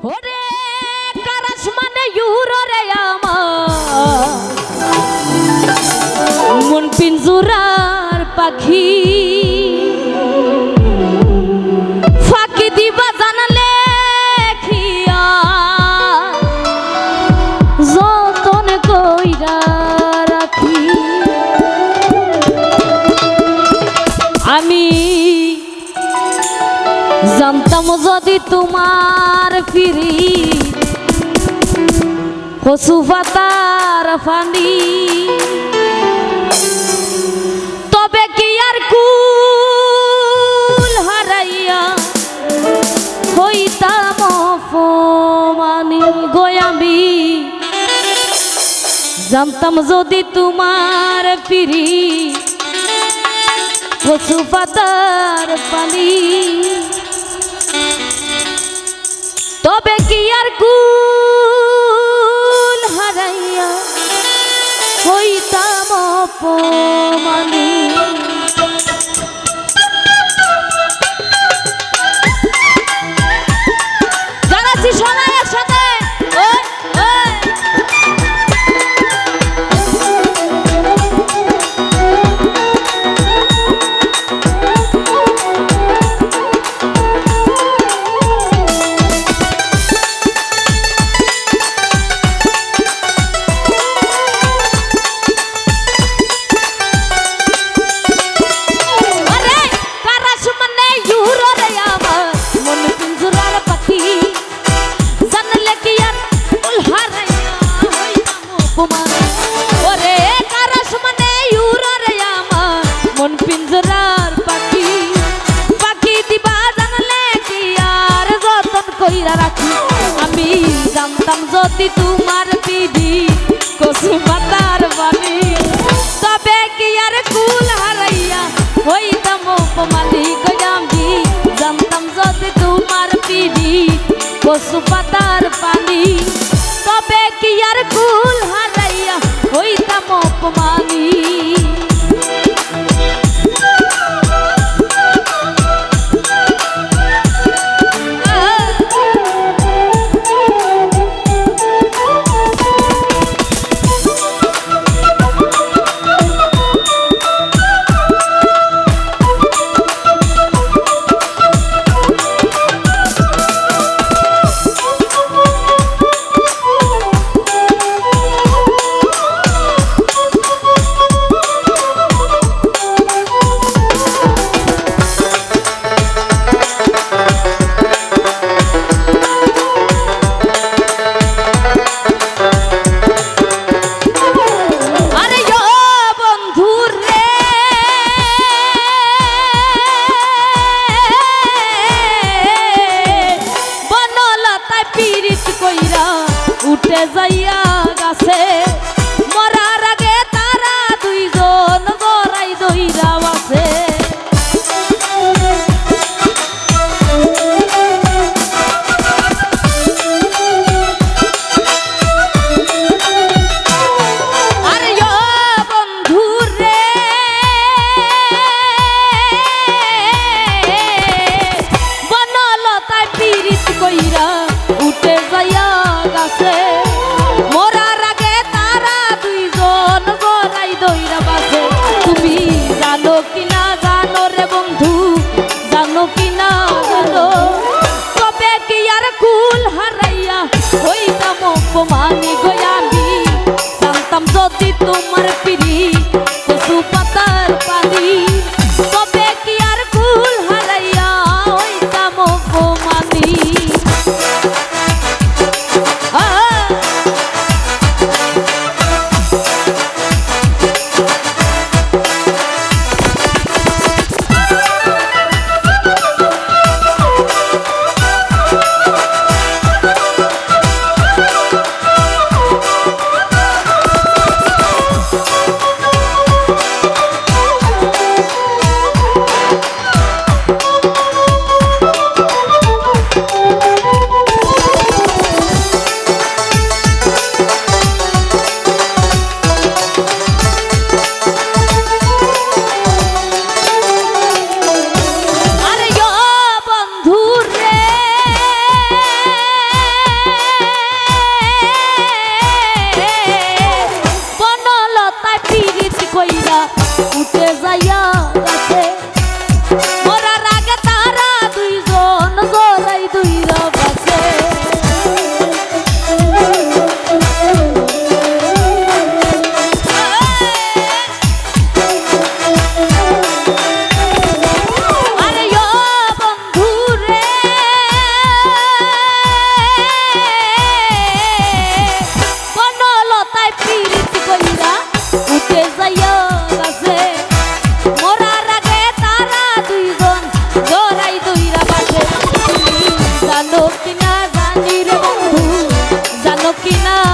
ওরে কারাস মানে ইউরো রে আমার মন পিঞ্জুরার পাখি ফাঁকি দিবা জানালে খিয়া যতন কইরা রাখি আমি জানতাম যদি তোমার ফিরি কচু পাতার ফানি তবে কি আর কুল হারাইয়া হইতাম অপমানি গো আমি জানতাম যদি তোমার ফিরি কচু পাতার পানি তবে কি আর কুল হারাইয়া হইতাম অপমানি জানাচ্ছি শোনায় একসাথে আমি জানতাম যদি তোমার পিদি কচু পাতার বানি তবে কি আর কুল হারাইয়া হইতাম অপমানি আমি জানতাম যদি তোমার পিদি কচু পাতার পানি তবে কি আর কুল হারাইয়া হইতাম অপমানি উঠে যাইয়া গাছে মরার আগে তারা দুইজন গড়াই দইরা আছে আরে ও বন্ধু রে বনলতায় পীড়িত কইরা উঠে যাইয়া গাছে মরার আগে কিনা